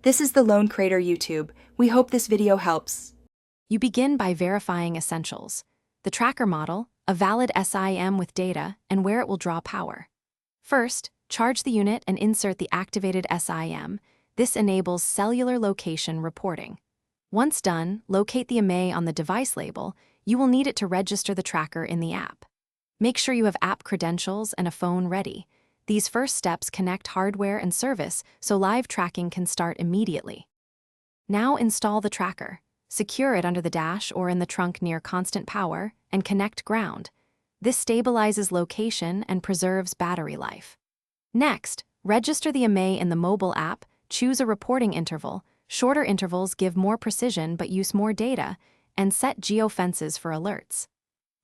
This is the Lone Crater YouTube. We hope this video helps. You begin by verifying essentials: the tracker model, a valid SIM with data, and where it will draw power. First, charge the unit and insert the activated SIM. This enables cellular location reporting. Once done, locate the IMEI on the device label. You will need it to register the tracker in the app. Make sure you have app credentials and a phone ready. These first steps connect hardware and service so live tracking can start immediately. Now install the tracker. Secure it under the dash or in the trunk near constant power, and connect ground. This stabilizes location and preserves battery life. Next, register the IMEI in the mobile app. Choose a reporting interval. Shorter intervals give more precision but use more data, and set geofences for alerts.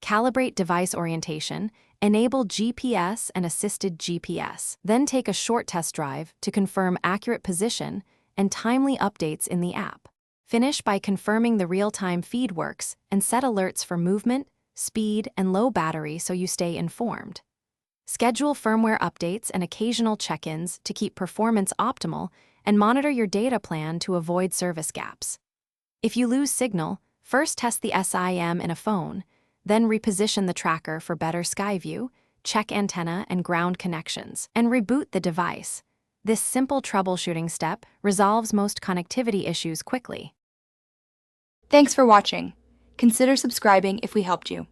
Calibrate device orientation. Enable GPS and assisted GPS. Then take a short test drive to confirm accurate position and timely updates in the app. Finish by confirming the real-time feed works and set alerts for movement, speed, and low battery so you stay informed. Schedule firmware updates and occasional check-ins to keep performance optimal, and monitor your data plan to avoid service gaps. If you lose signal, first test the SIM in a phone, then reposition the tracker for better sky view, check antenna and ground connections, and reboot the device. This simple troubleshooting step resolves most connectivity issues quickly. Thanks for watching. Consider subscribing if we helped you.